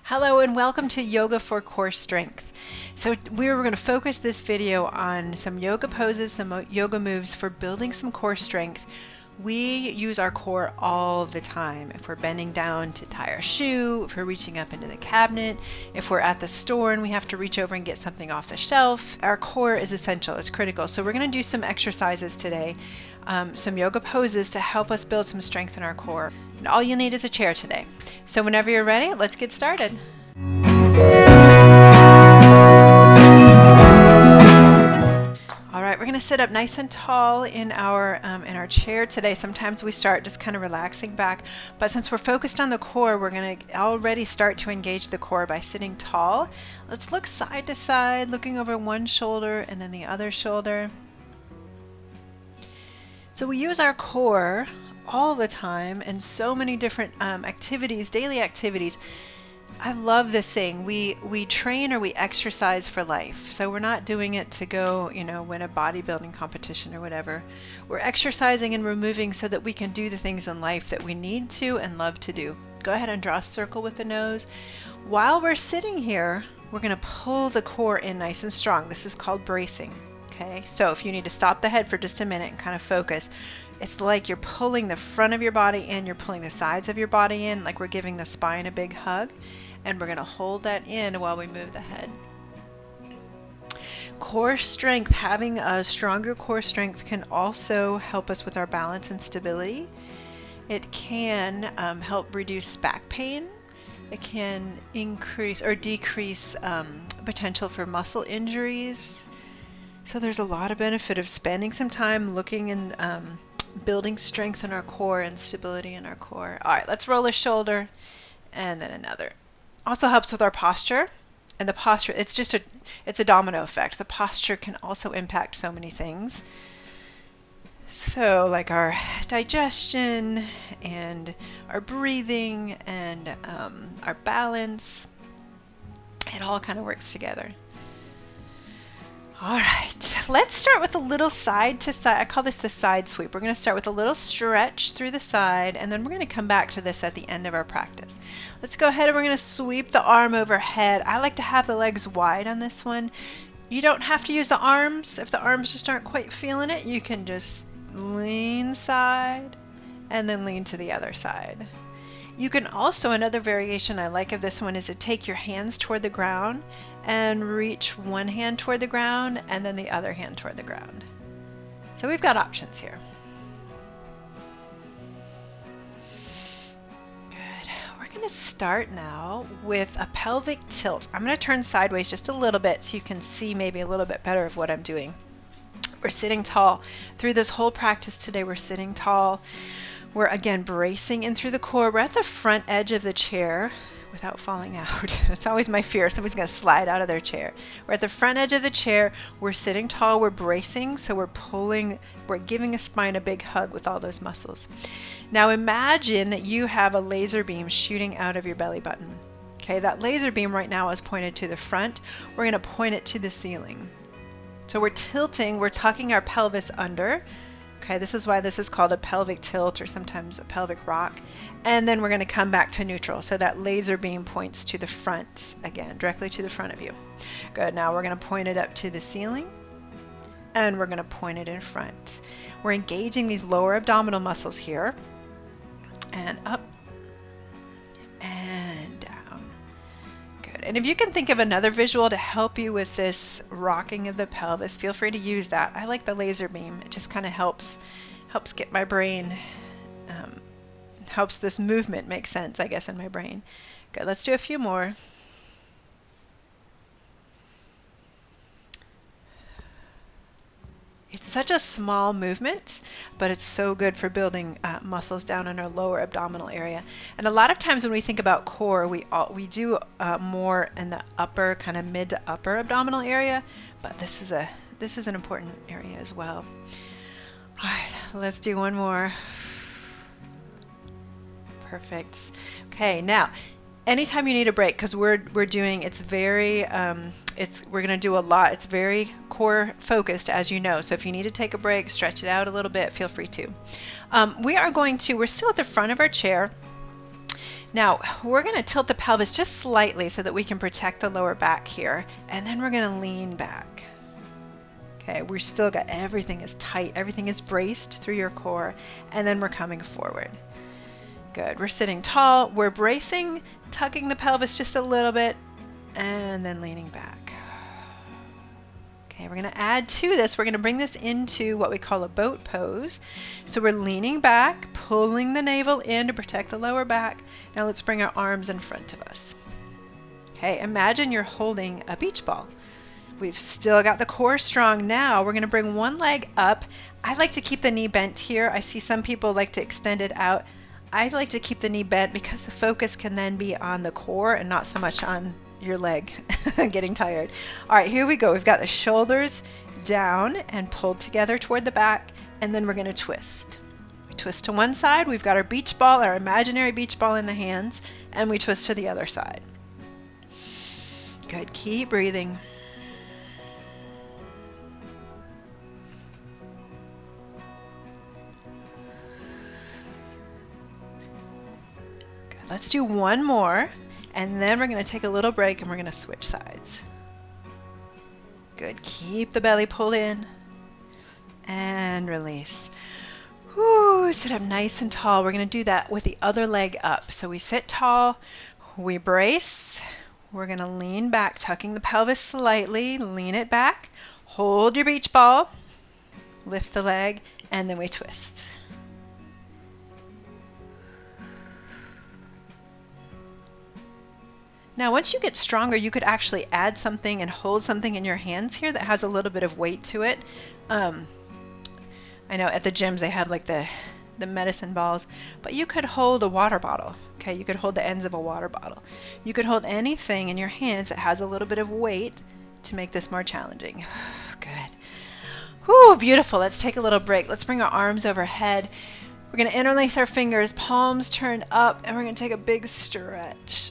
Hello and welcome to Yoga for Core Strength. So we're going to focus this video on some yoga poses, some yoga moves for building some core strength. We use our core all the time. If we're bending down to tie our shoe, if we're reaching up into the cabinet, if we're at the store and we have to reach over and get something off the shelf, our core is essential, it's critical. So we're going to do some exercises today, some yoga poses to help us build some strength in our core. And all you need is a chair today. So whenever you're ready, let's get started. All right, we're going to sit up nice and tall in our chair today. Sometimes we start just kind of relaxing back, but since we're focused on the core, we're going to already start to engage the core by sitting tall. Let's look side to side, looking over one shoulder and then the other shoulder. So we use our core all the time in so many different activities, daily activities. I love this saying, we train or we exercise for life. So we're not doing it to go, win a bodybuilding competition or whatever. We're exercising and we're moving so that we can do the things in life that we need to and love to do. Go ahead and draw a circle with the nose. While we're sitting here, we're going to pull the core in nice and strong. This is called bracing. Okay, so if you need to stop the head for just a minute and kind of focus, it's like you're pulling the front of your body in, you're pulling the sides of your body in, like we're giving the spine a big hug, and we're going to hold that in while we move the head. Core strength, having a stronger core strength can also help us with our balance and stability. It can help reduce back pain. It can increase or decrease potential for muscle injuries. So there's a lot of benefit of spending some time looking and building strength in our core and stability in our core. All right, let's roll a shoulder and then another. Also helps with our posture, and the posture, it's a domino effect. The posture can also impact so many things. So like our digestion and our breathing and our balance, it all kind of works together. All right, let's start with a little side to side. I call this the side sweep. We're going to start with a little stretch through the side, and then we're going to come back to this at the end of our practice. Let's go ahead and we're going to sweep the arm overhead. I like to have the legs wide on this one. You don't have to use the arms. If the arms just aren't quite feeling it, you can just lean side and then lean to the other side. You can also, another variation I like of this one is to take your hands toward the ground and reach one hand toward the ground and then the other hand toward the ground. So we've got options here. Good. We're going to start now with a pelvic tilt. I'm going to turn sideways just a little bit so you can see maybe a little bit better of what I'm doing. We're sitting tall. Through this whole practice today, we're sitting tall. We're again bracing in through the core. We're at the front edge of the chair without falling out. That's always my fear. Somebody's going to slide out of their chair. We're at the front edge of the chair. We're sitting tall. We're bracing. So we're giving the spine a big hug with all those muscles. Now imagine that you have a laser beam shooting out of your belly button. Okay, that laser beam right now is pointed to the front. We're going to point it to the ceiling. So we're tilting, we're tucking our pelvis under. Okay, this is why this is called a pelvic tilt or sometimes a pelvic rock. And then we're going to come back to neutral. So that laser beam points to the front again, directly to the front of you. Good. Now we're going to point it up to the ceiling and we're going to point it in front. We're engaging these lower abdominal muscles here and up and down. Good. And if you can think of another visual to help you with this rocking of the pelvis, feel free to use that. I like the laser beam. It just kind of helps get my brain, helps this movement make sense, I guess, in my brain. Good. Let's do a few more. It's such a small movement, but it's so good for building muscles down in our lower abdominal area. And a lot of times when we think about core, we do more in the upper, kind of mid to upper abdominal area, but this is an important area as well. All right, let's do one more. Perfect. Okay, now anytime you need a break, because we're doing, it's very, we're going to do a lot. It's very core focused, as you know. So if you need to take a break, stretch it out a little bit, feel free to. We're still at the front of our chair. Now, we're going to tilt the pelvis just slightly so that we can protect the lower back here, and then we're going to lean back. Okay, we're still got everything is tight, everything is braced through your core, and then we're coming forward. Good. We're sitting tall, we're bracing, tucking the pelvis just a little bit, and then leaning back. Okay, we're going to add to this, we're going to bring this into what we call a boat pose. So we're leaning back, pulling the navel in to protect the lower back. Now let's bring our arms in front of us. Okay, imagine you're holding a beach ball. We've still got the core strong. Now we're going to bring one leg up. I like to keep the knee bent here. I see some people like to extend it out. I like to keep the knee bent because the focus can then be on the core and not so much on your leg getting tired. All right, here we go. We've got the shoulders down and pulled together toward the back, and then we're going to twist. We twist to one side. We've got our beach ball, our imaginary beach ball in the hands, and we twist to the other side. Good. Keep breathing. Good. Let's do one more. And then we're going to take a little break and we're going to switch sides. Good. Keep the belly pulled in and release. Whoo, sit up nice and tall. We're going to do that with the other leg up. So we sit tall, we brace. We're going to lean back, tucking the pelvis slightly, lean it back. Hold your beach ball, lift the leg, and then we twist. Now, once you get stronger, you could actually add something and hold something in your hands here that has a little bit of weight to it. I know at the gyms they have like the medicine balls, but you could hold a water bottle. Okay, you could hold the ends of a water bottle. You could hold anything in your hands that has a little bit of weight to make this more challenging. Good. Whew, beautiful. Let's take a little break. Let's bring our arms overhead. We're going to interlace our fingers, palms turn up, and we're going to take a big stretch.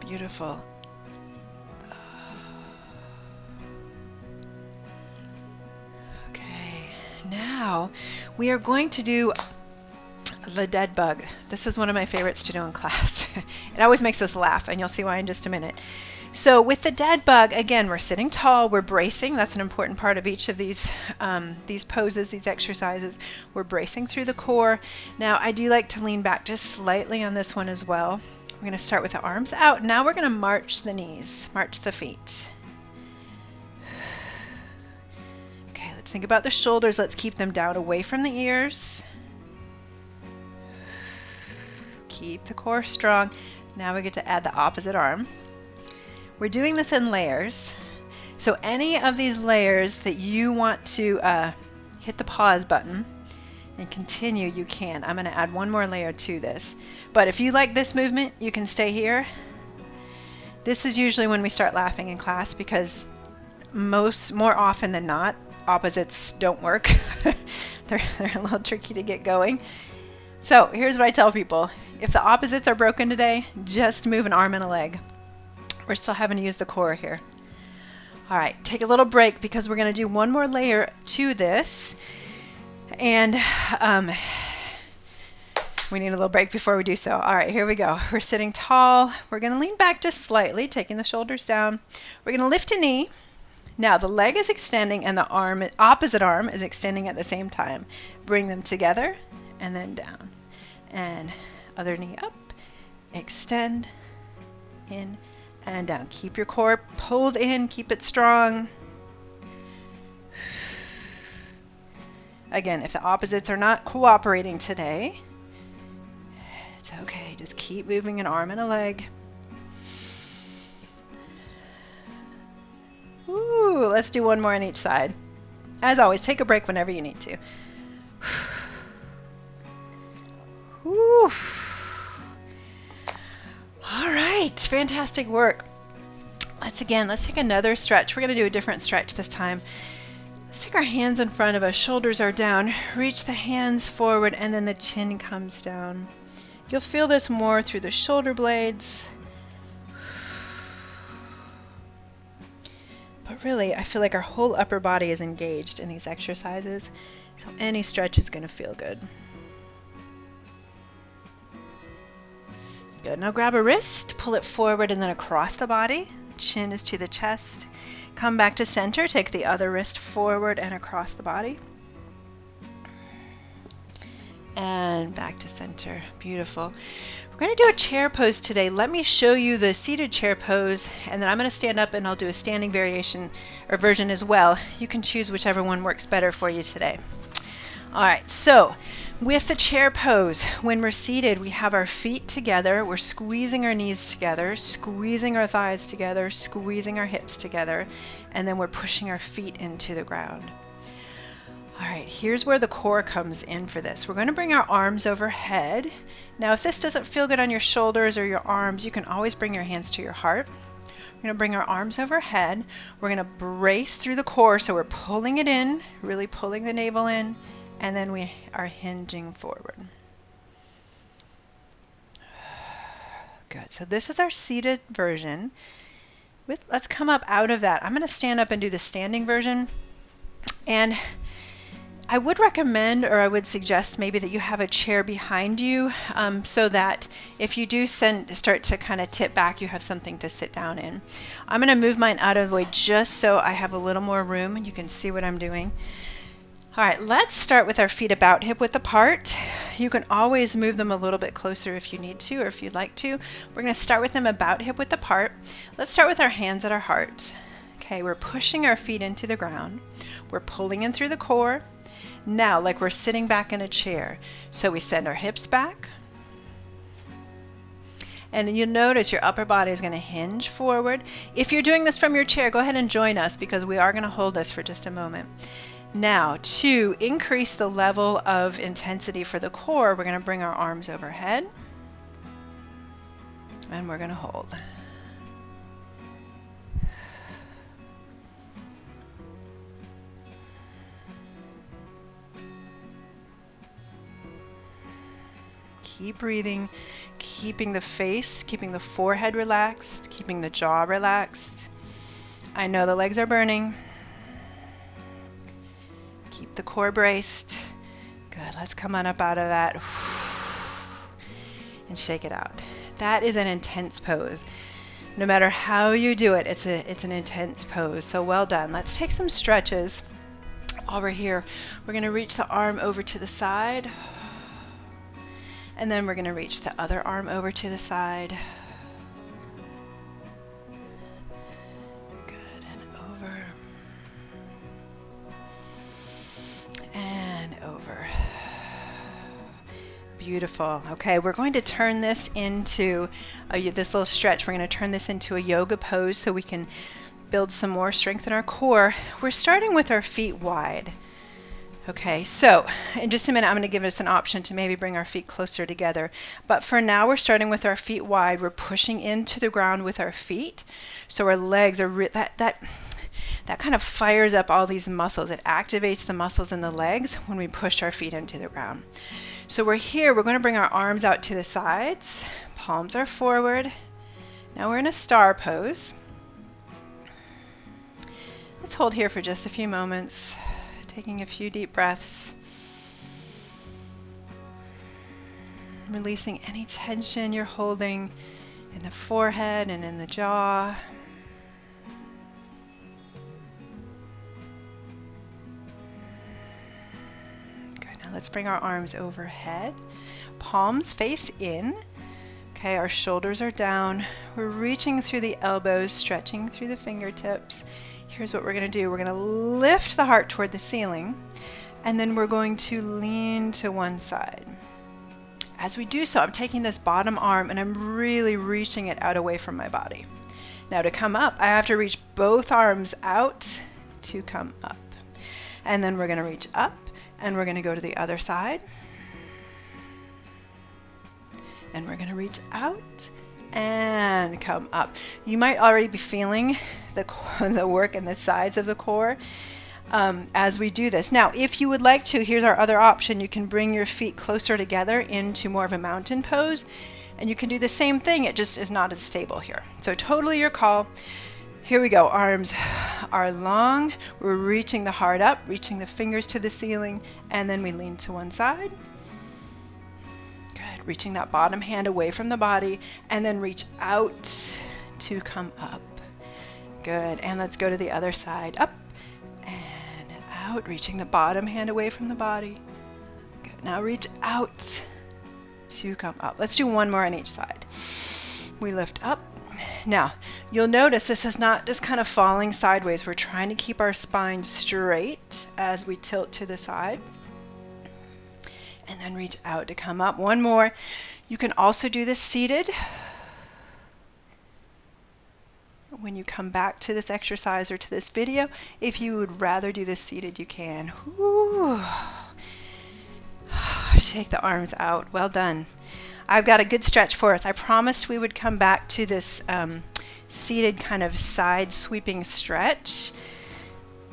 Beautiful. Okay, now we are going to do the dead bug. This is one of my favorites to do in class. It always makes us laugh, and you'll see why in just a minute. So with the dead bug, again, we're sitting tall, we're bracing. That's an important part of each of these poses, these exercises. We're bracing through the core. Now, I do like to lean back just slightly on this one as well. We're going to start with the arms out. Now we're going to march the knees, march the feet. Okay, let's think about the shoulders. Let's keep them down away from the ears. Keep the core strong. Now we get to add the opposite arm. We're doing this in layers. So any of these layers that you want to hit the pause button and continue, you can. I'm going to add one more layer to this. But if you like this movement, you can stay here. This is usually when we start laughing in class because more often than not, opposites don't work. They're a little tricky to get going. So here's what I tell people. If the opposites are broken today, just move an arm and a leg. We're still having to use the core here. All right, take a little break because we're going to do one more layer to this. And we need a little break before we do so. All right, here we go. We're sitting tall. We're going to lean back just slightly, taking the shoulders down. We're going to lift a knee. Now the leg is extending and the opposite arm is extending at the same time. Bring them together and then down. And other knee up, extend, in and down. Keep your core pulled in, keep it strong. Again, if the opposites are not cooperating today, it's okay. Just keep moving an arm and a leg. Ooh, let's do one more on each side. As always, take a break whenever you need to. Ooh. All right, fantastic work. Let's take another stretch. We're going to do a different stretch this time. Let's take our hands in front of us, shoulders are down, reach the hands forward, and then the chin comes down. You'll feel this more through the shoulder blades. But really, I feel like our whole upper body is engaged in these exercises, so any stretch is going to feel good. Good. Now grab a wrist, pull it forward and then across the body. Chin is to the chest. Come back to center. Take the other wrist forward and across the body. And back to center. Beautiful. We're going to do a chair pose today. Let me show you the seated chair pose, and then I'm going to stand up and I'll do a standing variation or version as well. You can choose whichever one works better for you today. All right, so with the chair pose, when we're seated, we have our feet together. We're squeezing our knees together, squeezing our thighs together, squeezing our hips together, and then we're pushing our feet into the ground. All right, here's where the core comes in for this. We're going to bring our arms overhead. Now, if this doesn't feel good on your shoulders or your arms, you can always bring your hands to your heart. We're going to bring our arms overhead. We're going to brace through the core, so we're pulling it in, really pulling the navel in, and then we are hinging forward. Good. So this is our seated version. Let's come up out of that. I'm going to stand up and do the standing version. And I would recommend, or I would suggest maybe that you have a chair behind you so that if you do start to kind of tip back, you have something to sit down in. I'm going to move mine out of the way just so I have a little more room and you can see what I'm doing. All right, let's start with our feet about hip width apart. You can always move them a little bit closer if you need to or if you'd like to. We're going to start with them about hip width apart. Let's start with our hands at our heart. Okay, we're pushing our feet into the ground. We're pulling in through the core. Now, like we're sitting back in a chair. So we send our hips back. And you'll notice your upper body is going to hinge forward. If you're doing this from your chair, go ahead and join us because we are going to hold this for just a moment. Now, to increase the level of intensity for the core, we're going to bring our arms overhead. And we're going to hold. Keep breathing, keeping the face, keeping the forehead relaxed, keeping the jaw relaxed. I know the legs are burning. Keep the core braced. Good, let's come on up out of that. And shake it out. That is an intense pose. No matter how you do it, it's an intense pose. So well done. Let's take some stretches. While we're here, we're going to reach the arm over to the side. And then we're going to reach the other arm over to the side. Good, and over. And over. Beautiful. Okay, we're going to turn this into this little stretch. We're going to turn this into a yoga pose so we can build some more strength in our core. We're starting with our feet wide. Okay, so in just a minute, I'm going to give us an option to maybe bring our feet closer together. But for now, we're starting with our feet wide. We're pushing into the ground with our feet. So our legs are, that kind of fires up all these muscles. It activates the muscles in the legs when we push our feet into the ground. So we're here. We're going to bring our arms out to the sides. Palms are forward. Now we're in a star pose. Let's hold here for just a few moments. Taking a few deep breaths. Releasing any tension you're holding in the forehead and in the jaw. Good. Now let's bring our arms overhead. Palms face in. Okay, our shoulders are down. We're reaching through the elbows, stretching through the fingertips. Here's what we're going to do. We're going to lift the heart toward the ceiling, and then we're going to lean to one side. As we do so, I'm taking this bottom arm and I'm really reaching it out away from my body. Now to come up, I have to reach both arms out to come up. And then we're going to reach up and we're going to go to the other side. And we're going to reach out and come up. You might already be feeling the work in the sides of the core as we do this. Now, if you would like to, here's our other option. You can bring your feet closer together into more of a mountain pose, and you can do the same thing. It just is not as stable here. So totally your call. Here we go. Arms are long. We're reaching the heart up, reaching the fingers to the ceiling, and then we lean to one side. Good. reaching that bottom hand away from the body, and then reach out to come up. Good. And let's go to the other side. Up and out, reaching the bottom hand away from the body. Good. Now reach out to come up. Let's do one more on each side. We lift up. Now, you'll notice this is not just kind of falling sideways. We're trying to keep our spine straight as we tilt to the side. And then reach out to come up. One more. You can also do this seated. When you come back to this exercise or to this video, if you would rather do this seated, you can. Woo. Shake the arms out. Well done. I've got a good stretch for us. I promised we would come back to this seated kind of side sweeping stretch,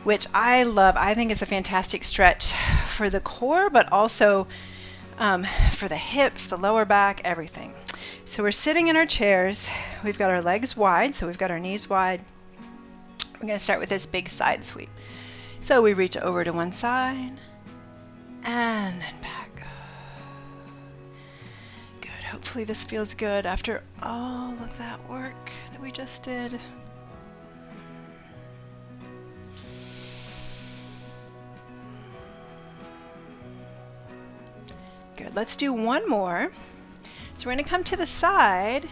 which I love. I think it's a fantastic stretch for the core, but also for the hips, the lower back, everything. So we're sitting in our chairs. We've got our legs wide, so we've got our knees wide. We're going to start with this big side sweep. So we reach over to one side and then back. Good. Hopefully this feels good after all of that work that we just did. Good. Let's do one more. So we're going to come to the side,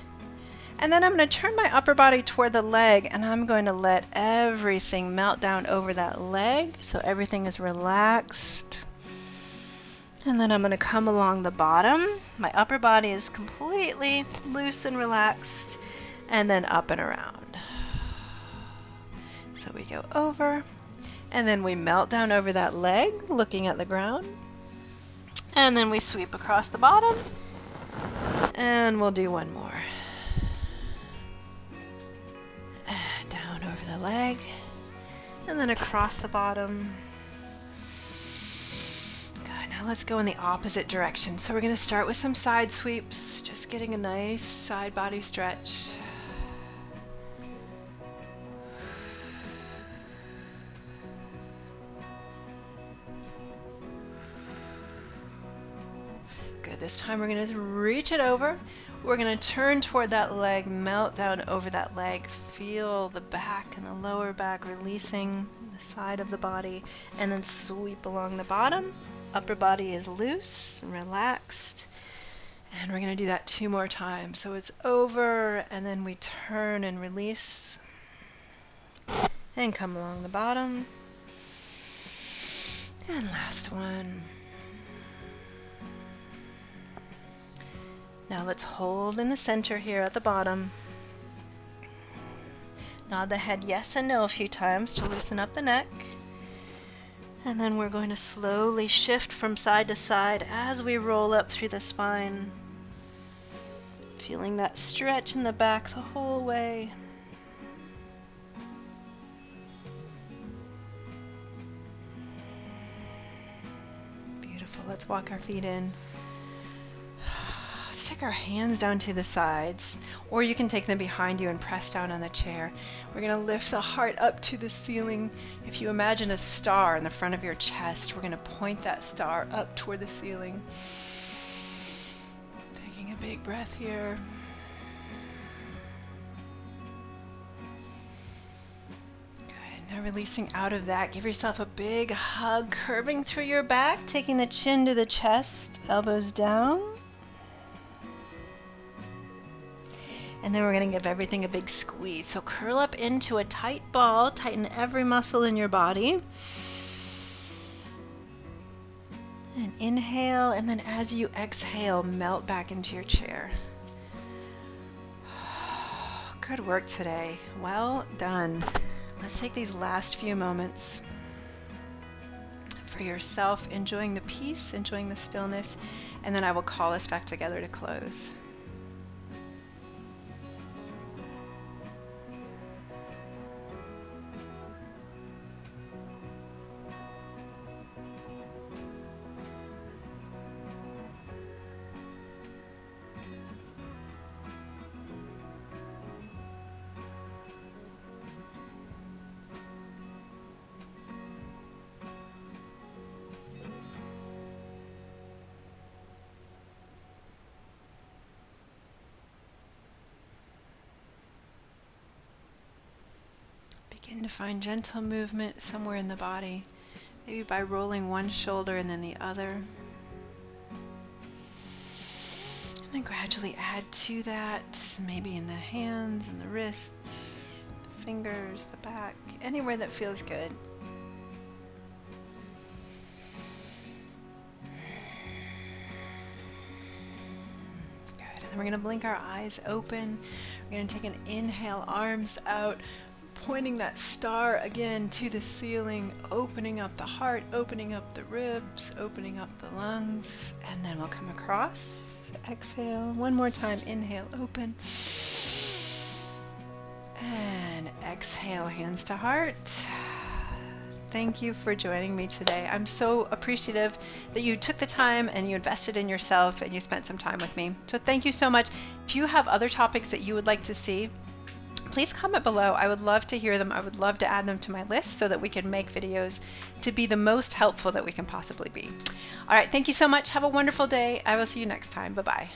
and then I'm going to turn my upper body toward the leg, and I'm going to let everything melt down over that leg so everything is relaxed. And then I'm going to come along the bottom. My upper body is completely loose and relaxed, and then up and around. So we go over, and then we melt down over that leg, looking at the ground. And then we sweep across the bottom. And we'll do one more. And down over the leg. And then across the bottom. Good. Now let's go in the opposite direction. So we're going to start with some side sweeps. Just getting a nice side body stretch. This time we're going to reach it over. We're going to turn toward that leg, melt down over that leg. Feel the back and the lower back releasing the side of the body, and then sweep along the bottom. Upper body is loose, relaxed. And we're going to do that 2 more times. So it's over, and then we turn and release. And come along the bottom. And last one. Now let's hold in the center here at the bottom. Nod the head yes and no a few times to loosen up the neck. And then we're going to slowly shift from side to side as we roll up through the spine. Feeling that stretch in the back the whole way. Beautiful. Let's walk our feet in. Let's take our hands down to the sides, or you can take them behind you and press down on the chair. We're going to lift the heart up to the ceiling. If you imagine a star in the front of your chest, we're going to point that star up toward the ceiling. Taking a big breath here. Good. Now releasing out of that, give yourself a big hug, curving through your back, taking the chin to the chest, elbows down. And then we're going to give everything a big squeeze. So curl up into a tight ball. Tighten every muscle in your body. And inhale. And then as you exhale, melt back into your chair. Good work today. Well done. Let's take these last few moments for yourself, enjoying the peace, enjoying the stillness. And then I will call us back together to close. Trying to find gentle movement somewhere in the body, maybe by rolling one shoulder and then the other. And then gradually add to that, maybe in the hands and the wrists, the fingers, the back, anywhere that feels good. Good. And then we're going to blink our eyes open. We're going to take an inhale, arms out, pointing that star again to the ceiling, opening up the heart, opening up the ribs, opening up the lungs, and then we'll come across. Exhale. One more time. Inhale, open. And exhale, hands to heart. Thank you for joining me today. I'm so appreciative that you took the time and you invested in yourself and you spent some time with me. So thank you so much. If you have other topics that you would like to see, please comment below. I would love to hear them. I would love to add them to my list so that we can make videos to be the most helpful that we can possibly be. All right, thank you so much. Have a wonderful day. I will see you next time. Bye-bye.